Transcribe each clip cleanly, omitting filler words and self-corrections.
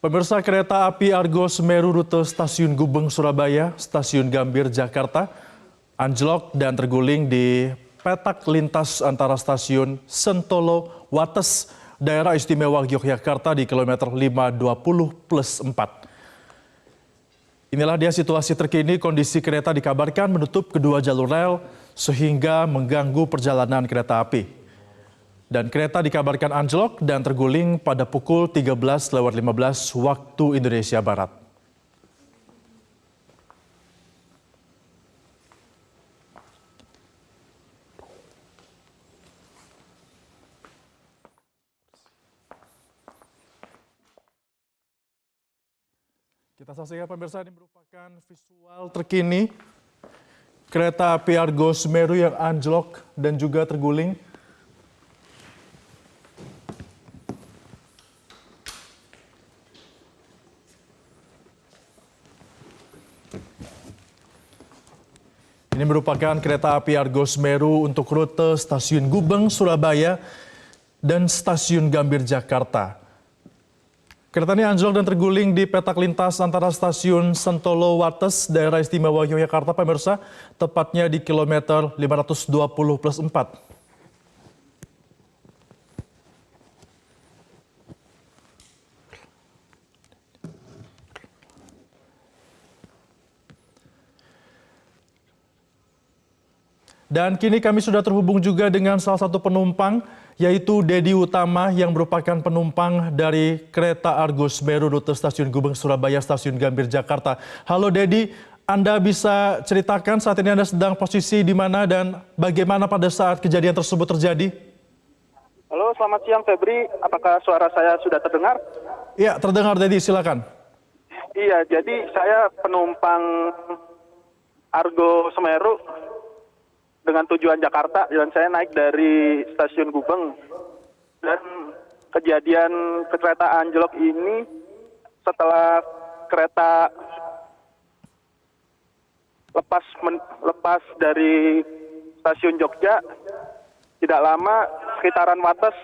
Pemirsa, kereta api Argo Semeru rute Stasiun Gubeng Surabaya, Stasiun Gambir Jakarta anjlok dan terguling di petak lintas antara Stasiun Sentolo Wates, Daerah Istimewa Yogyakarta di kilometer 520+4. Inilah dia situasi terkini. Kondisi kereta dikabarkan menutup kedua jalur rel sehingga mengganggu perjalanan kereta api. Dan kereta dikabarkan anjlok dan terguling pada pukul 13.15 waktu Indonesia Barat. Kita saksikan pemirsa, ini merupakan visual terkini kereta api Argo Semeru yang anjlok dan juga terguling. Ini merupakan kereta api Argo Semeru untuk rute Stasiun Gubeng Surabaya dan Stasiun Gambir Jakarta. Kereta ini anjlok dan terguling di petak lintas antara Stasiun Sentolo Wates, Daerah Istimewa Yogyakarta, pemirsa, tepatnya di kilometer 520+4. Dan kini kami sudah terhubung juga dengan salah satu penumpang, yaitu Dedi Utama yang merupakan penumpang dari kereta Argo Semeru rute Stasiun Gubeng Surabaya, Stasiun Gambir Jakarta. Halo Dedi, Anda bisa ceritakan saat ini Anda sedang posisi di mana dan bagaimana pada saat kejadian tersebut terjadi? Halo, selamat siang Febri. Apakah suara saya sudah terdengar? Iya, terdengar Dedi, silakan. Iya, jadi saya penumpang Argo Semeru dengan tujuan Jakarta dan saya naik dari Stasiun Gubeng. Dan kejadian kereta anjlok ini setelah kereta lepas dari Stasiun Jogja, tidak lama sekitaran Wates,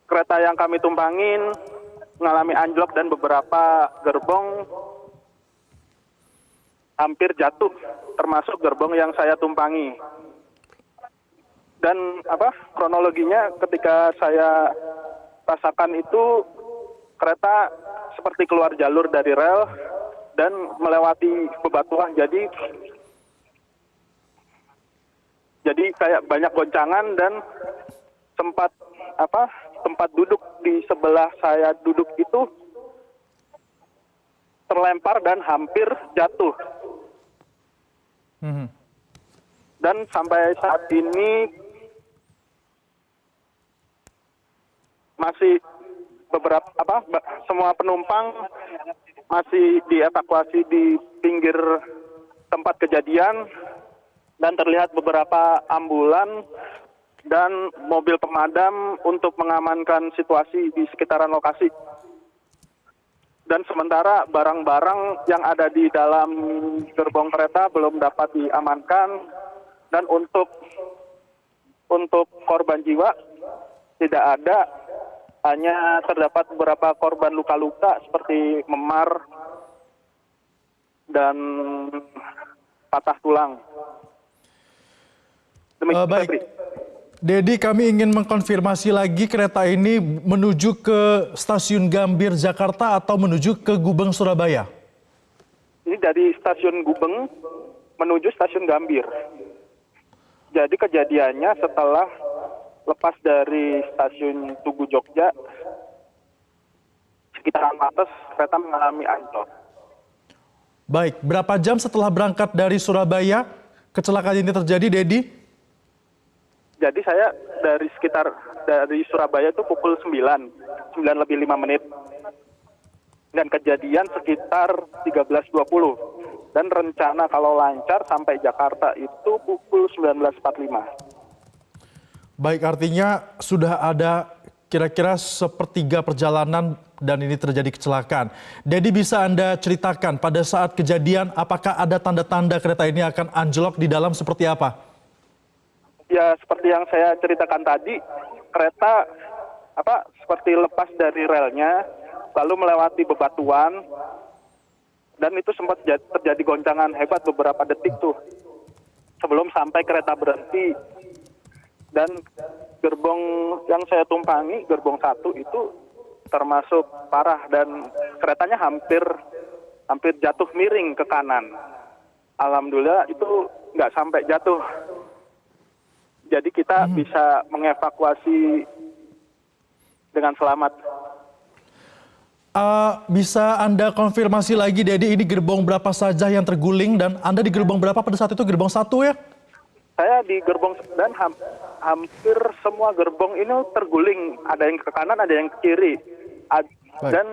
kereta yang kami tumpangin mengalami anjlok dan beberapa gerbong hampir jatuh, termasuk gerbong yang saya tumpangi. Dan kronologinya ketika saya rasakan itu, kereta seperti keluar jalur dari rel dan melewati bebatuan. Jadi kayak banyak goncangan dan tempat duduk di sebelah saya duduk itu terlempar dan hampir jatuh. Dan sampai saat ini masih semua penumpang masih dievakuasi di pinggir tempat kejadian dan terlihat beberapa ambulan dan mobil pemadam untuk mengamankan situasi di sekitaran lokasi. Dan sementara barang-barang yang ada di dalam gerbong kereta belum dapat diamankan. Dan untuk korban jiwa tidak ada, hanya terdapat beberapa korban luka-luka seperti memar dan patah tulang. Demikian, baik. Dedi, kami ingin mengkonfirmasi lagi, kereta ini menuju ke Stasiun Gambir Jakarta atau menuju ke Gubeng Surabaya? Ini dari Stasiun Gubeng menuju Stasiun Gambir. Jadi kejadiannya setelah lepas dari Stasiun Tugu Jogja, sekitaran Wates, kereta mengalami anjlok. Baik, berapa jam setelah berangkat dari Surabaya kecelakaan ini terjadi, Dedi? Jadi saya dari Surabaya itu pukul 9:05. Dan kejadian sekitar 13.20. Dan rencana kalau lancar sampai Jakarta itu pukul 19.45. Baik, artinya sudah ada kira-kira sepertiga perjalanan dan ini terjadi kecelakaan. Dedi, bisa Anda ceritakan pada saat kejadian apakah ada tanda-tanda kereta ini akan anjlok di dalam seperti apa? Ya, seperti yang saya ceritakan tadi, kereta seperti lepas dari relnya lalu melewati bebatuan, dan itu sempat terjadi goncangan hebat beberapa detik tuh sebelum sampai kereta berhenti. Dan gerbong yang saya tumpangi, gerbong 1 itu termasuk parah dan keretanya hampir jatuh miring ke kanan. Alhamdulillah itu nggak sampai jatuh. Jadi kita bisa mengevakuasi dengan selamat. Bisa Anda konfirmasi lagi, Dedi, ini gerbong berapa saja yang terguling dan Anda di gerbong berapa pada saat itu? Gerbong 1 ya? Saya di gerbong dan hampir semua gerbong ini terguling. Ada yang ke kanan, ada yang ke kiri. Dan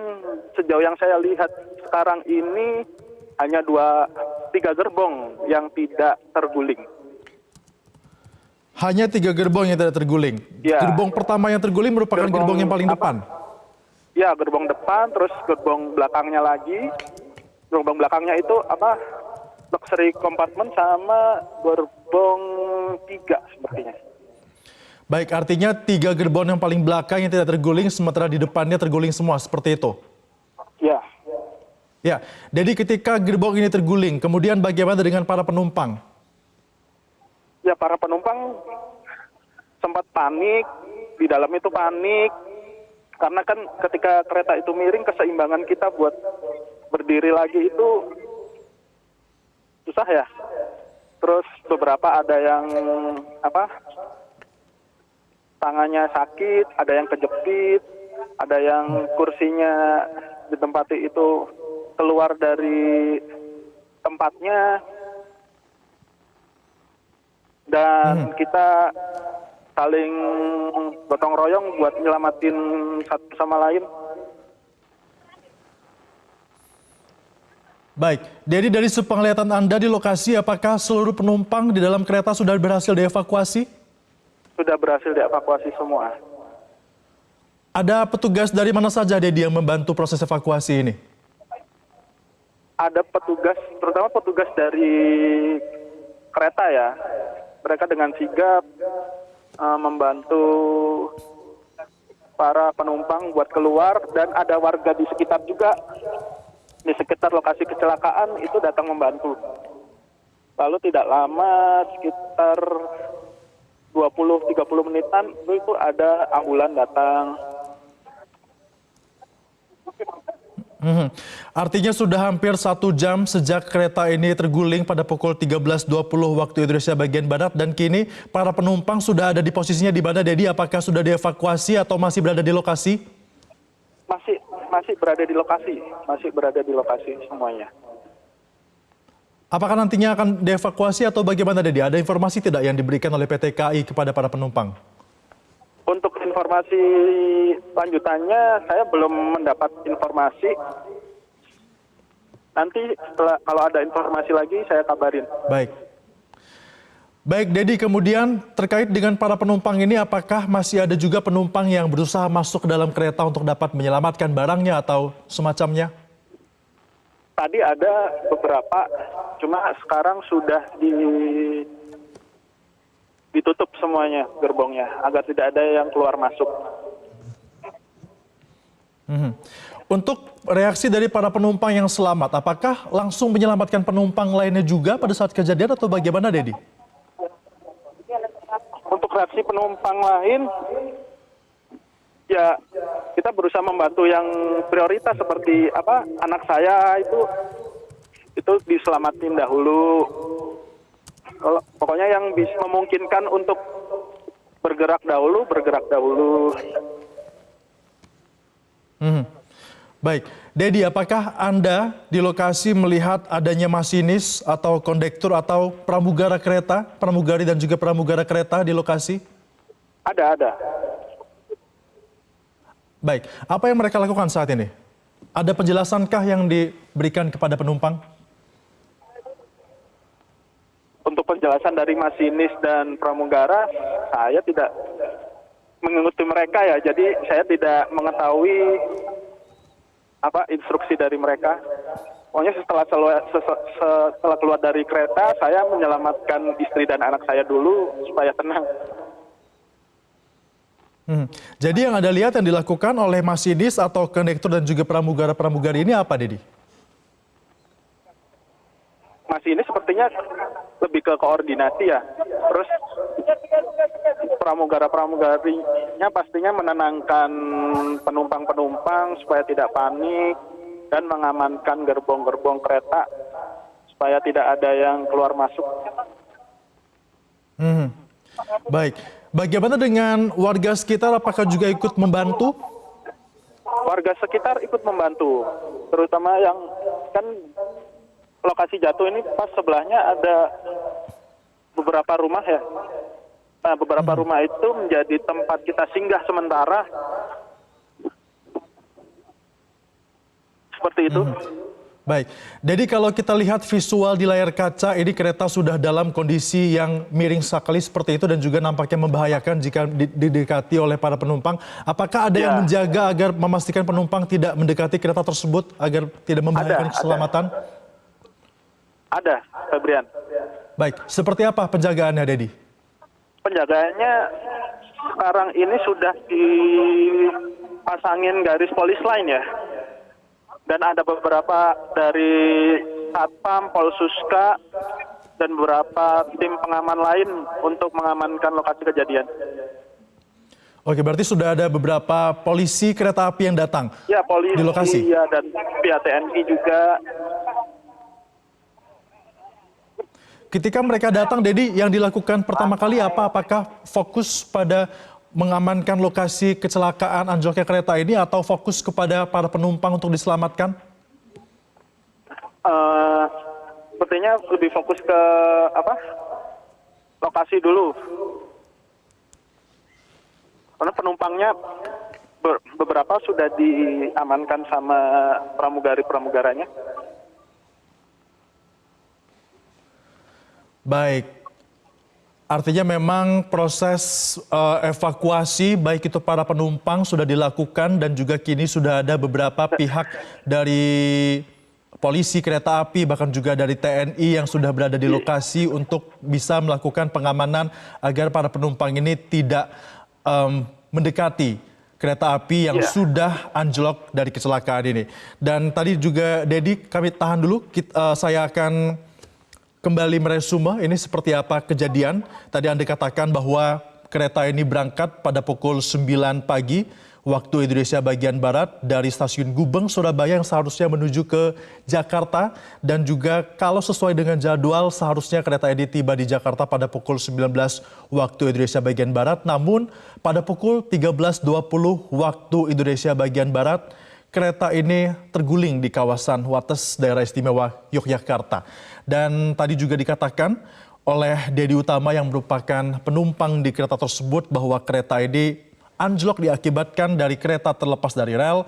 sejauh yang saya lihat sekarang ini hanya 3 gerbong yang tidak terguling. Hanya 3 gerbong yang tidak terguling. Ya. Gerbong pertama yang terguling merupakan gerbong yang paling depan. Ya, gerbong depan, terus gerbong belakangnya lagi. Gerbong belakangnya itu luxury compartment sama gerbong 3 sepertinya. Baik, artinya 3 gerbong yang paling belakang yang tidak terguling, sementara di depannya terguling semua, seperti itu? Ya. Ya, jadi ketika gerbong ini terguling, kemudian bagaimana dengan para penumpang? Ya, para penumpang sempat panik, di dalam itu panik, karena kan ketika kereta itu miring, keseimbangan kita buat berdiri lagi itu susah ya. Terus beberapa ada yang tangannya sakit, ada yang kejepit, ada yang kursinya ditempati itu keluar dari tempatnya. Dan kita saling gotong royong buat nyelamatin satu sama lain. Baik, jadi dari sepenglihatan Anda di lokasi, apakah seluruh penumpang di dalam kereta sudah berhasil dievakuasi? Sudah berhasil dievakuasi semua. Ada petugas dari mana saja, Dedi, yang membantu proses evakuasi ini? Ada petugas, terutama petugas dari kereta ya. Mereka dengan sigap membantu para penumpang buat keluar, dan ada warga di sekitar juga, di sekitar lokasi kecelakaan itu datang membantu. Lalu tidak lama, sekitar 20-30 menitan itu ada ambulan datang. Artinya sudah hampir 1 jam sejak kereta ini terguling pada pukul 13.20 waktu Indonesia bagian Barat, dan kini para penumpang sudah ada di posisinya di mana, Dedi? Apakah sudah dievakuasi atau masih berada di lokasi? Masih berada di lokasi semuanya. Apakah nantinya akan dievakuasi atau bagaimana, Dedi? Ada informasi tidak yang diberikan oleh PT KAI kepada para penumpang? Untuk informasi lanjutannya, saya belum mendapat informasi. Nanti kalau ada informasi lagi, saya kabarin. Baik, Dedi, kemudian terkait dengan para penumpang ini, apakah masih ada juga penumpang yang berusaha masuk ke dalam kereta untuk dapat menyelamatkan barangnya atau semacamnya? Tadi ada beberapa, cuma sekarang sudah ditutup semuanya gerbongnya agar tidak ada yang keluar masuk. Untuk reaksi dari para penumpang yang selamat, apakah langsung menyelamatkan penumpang lainnya juga pada saat kejadian atau bagaimana, Dedi? Untuk reaksi penumpang lain, ya kita berusaha membantu yang prioritas seperti anak saya itu diselamatin dahulu. Pokoknya yang bisa memungkinkan untuk bergerak dahulu. Baik, Dedi, apakah Anda di lokasi melihat adanya masinis atau kondektur atau pramugara kereta, pramugari dan juga pramugara kereta di lokasi? Ada. Baik, apa yang mereka lakukan saat ini? Ada penjelasankah yang diberikan kepada penumpang? Untuk penjelasan dari masinis dan pramugara, saya tidak mengikuti mereka ya, jadi saya tidak mengetahui instruksi dari mereka. Pokoknya setelah keluar dari kereta, saya menyelamatkan istri dan anak saya dulu supaya tenang. Jadi yang Anda lihat yang dilakukan oleh masinis atau kondektur dan juga pramugara-pramugari ini apa, Dedi? Masih ini sepertinya lebih ke koordinasi ya. Terus pramugara-pramugarinya pastinya menenangkan penumpang-penumpang supaya tidak panik dan mengamankan gerbong-gerbong kereta supaya tidak ada yang keluar masuk. Baik. Bagaimana dengan warga sekitar? Apakah juga ikut membantu? Warga sekitar ikut membantu, terutama yang kan lokasi jatuh ini pas sebelahnya ada beberapa rumah ya. Nah, beberapa rumah itu menjadi tempat kita singgah sementara. Seperti itu. Baik, jadi kalau kita lihat visual di layar kaca, ini kereta sudah dalam kondisi yang miring sekali seperti itu dan juga nampaknya membahayakan jika didekati oleh para penumpang. Apakah ada yang menjaga agar memastikan penumpang tidak mendekati kereta tersebut agar tidak membahayakan keselamatan? Ada, Febrian. Baik, seperti apa penjagaannya, Dedi? Penjagaannya sekarang ini sudah dipasangin garis polis lain ya. Dan ada beberapa dari Satpam, Polsuska, dan beberapa tim pengaman lain untuk mengamankan lokasi kejadian. Oke, berarti sudah ada beberapa polisi kereta api yang datang Ya, polisi, di lokasi? ya, dan pihak TNI juga. Ketika mereka datang, Dedi, yang dilakukan pertama kali apa? Apakah fokus pada mengamankan lokasi kecelakaan anjloknya kereta ini atau fokus kepada para penumpang untuk diselamatkan? Sepertinya lebih fokus ke lokasi dulu. Karena penumpangnya beberapa sudah diamankan sama pramugari-pramugaranya. Baik. Artinya memang proses evakuasi baik itu para penumpang sudah dilakukan dan juga kini sudah ada beberapa pihak dari polisi kereta api bahkan juga dari TNI yang sudah berada di lokasi untuk bisa melakukan pengamanan agar para penumpang ini tidak mendekati kereta api yang sudah anjlok dari kecelakaan ini. Dan tadi juga Dedi, kami tahan dulu, saya akan kembali meresume ini seperti apa kejadian. Tadi Anda katakan bahwa kereta ini berangkat pada pukul 9 pagi waktu Indonesia bagian Barat dari stasiun Gubeng, Surabaya yang seharusnya menuju ke Jakarta. Dan juga kalau sesuai dengan jadwal seharusnya kereta ini tiba di Jakarta pada pukul 19 waktu Indonesia bagian Barat. Namun pada pukul 13.20 waktu Indonesia bagian Barat, kereta ini terguling di kawasan Wates, Daerah Istimewa Yogyakarta. Dan tadi juga dikatakan oleh Dedi Utama yang merupakan penumpang di kereta tersebut bahwa kereta ini anjlok diakibatkan dari kereta terlepas dari rel.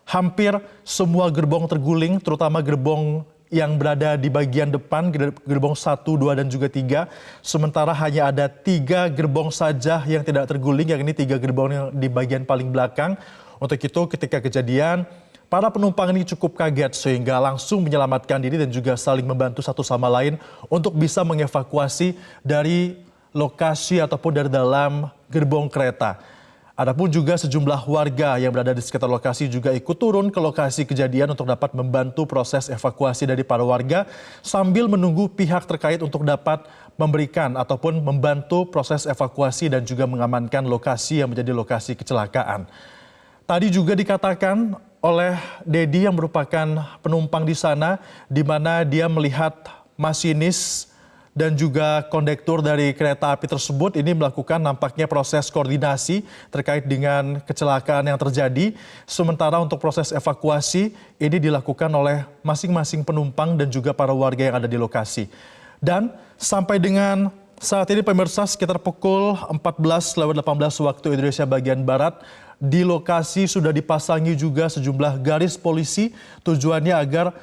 Hampir semua gerbong terguling, terutama gerbong yang berada di bagian depan, gerbong 1, 2, dan juga 3. Sementara hanya ada 3 gerbong saja yang tidak terguling, yang ini 3 gerbong yang di bagian paling belakang. Untuk itu ketika kejadian, para penumpang ini cukup kaget sehingga langsung menyelamatkan diri dan juga saling membantu satu sama lain untuk bisa mengevakuasi dari lokasi ataupun dari dalam gerbong kereta. Adapun juga sejumlah warga yang berada di sekitar lokasi juga ikut turun ke lokasi kejadian untuk dapat membantu proses evakuasi dari para warga sambil menunggu pihak terkait untuk dapat memberikan ataupun membantu proses evakuasi dan juga mengamankan lokasi yang menjadi lokasi kecelakaan. Tadi juga dikatakan oleh Dedi yang merupakan penumpang di sana, di mana dia melihat masinis dan juga kondektur dari kereta api tersebut ini melakukan nampaknya proses koordinasi terkait dengan kecelakaan yang terjadi. Sementara untuk proses evakuasi ini dilakukan oleh masing-masing penumpang dan juga para warga yang ada di lokasi. Dan sampai dengan saat ini pemirsa sekitar pukul 14.18 waktu Indonesia bagian Barat, di lokasi sudah dipasangi juga sejumlah garis polisi tujuannya agar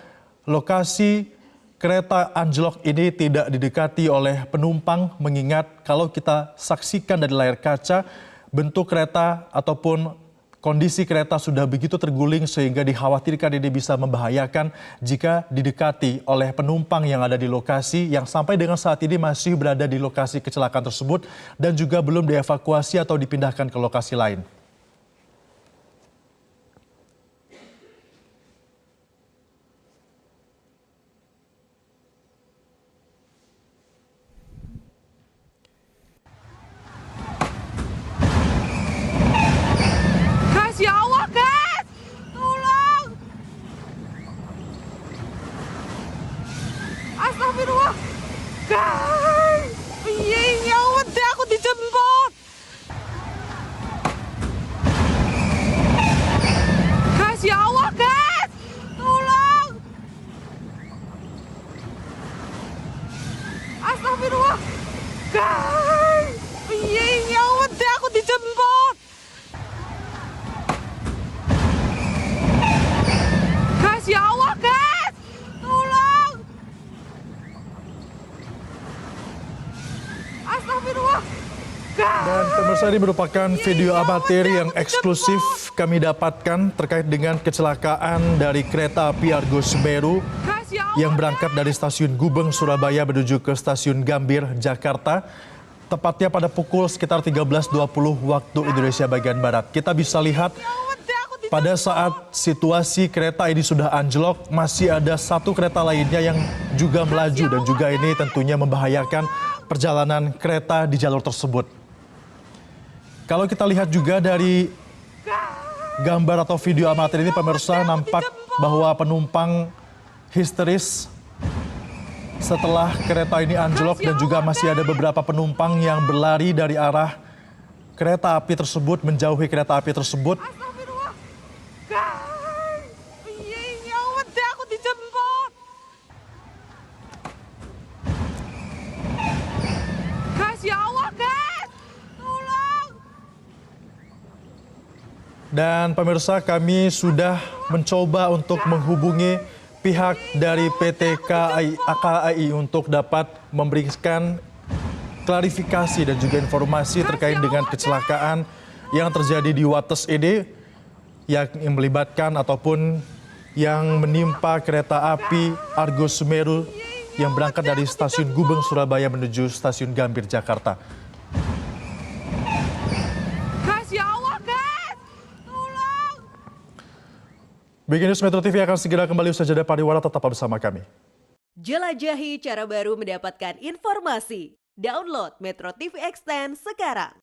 lokasi kereta anjlok ini tidak didekati oleh penumpang, mengingat kalau kita saksikan dari layar kaca bentuk kereta ataupun Kondisi kereta sudah begitu terguling sehingga dikhawatirkan ini bisa membahayakan jika didekati oleh penumpang yang ada di lokasi yang sampai dengan saat ini masih berada di lokasi kecelakaan tersebut dan juga belum dievakuasi atau dipindahkan ke lokasi lain. Ya Allah, guys! Tolong! Astagfirullah! Guys! Ya Allah, aku dijemput! Guys, ya Allah, guys! Tolong! Astagfirullah! Guys! Ya Allah, aku dijemput! Ya Allah, guys! Tolong! Astagfirullah! Dan pemirsa, ini merupakan video amatir yang eksklusif kami dapatkan terkait dengan kecelakaan dari kereta api Argo Semeru yang berangkat dari stasiun Gubeng, Surabaya menuju ke stasiun Gambir, Jakarta. Tepatnya pada pukul sekitar 13.20 waktu Indonesia bagian Barat. Kita bisa lihat pada saat situasi kereta ini sudah anjlok, masih ada satu kereta lainnya yang juga melaju dan juga ini tentunya membahayakan perjalanan kereta di jalur tersebut. Kalau kita lihat juga dari gambar atau video amatir ini, pemirsa, nampak bahwa penumpang histeris setelah kereta ini anjlok dan juga masih ada beberapa penumpang yang berlari dari arah kereta api tersebut, menjauhi kereta api tersebut. Ya Allah, aku dijemput. Guys, ya Allah, guys! Tolong! Dan pemirsa, kami sudah mencoba untuk menghubungi pihak dari PT KAI untuk dapat memberikan klarifikasi dan juga informasi terkait dengan kecelakaan yang terjadi di Wates ini, yang melibatkan ataupun yang menimpa kereta api Argo Semeru yang berangkat dari stasiun Gubeng, Surabaya menuju stasiun Gambir, Jakarta. Guys, ya Allah, guys! Tolong! Breaking News Metro TV akan segera kembali usai jeda pariwara, tetap bersama kami. Jelajahi cara baru mendapatkan informasi. Download Metro TV Extend sekarang.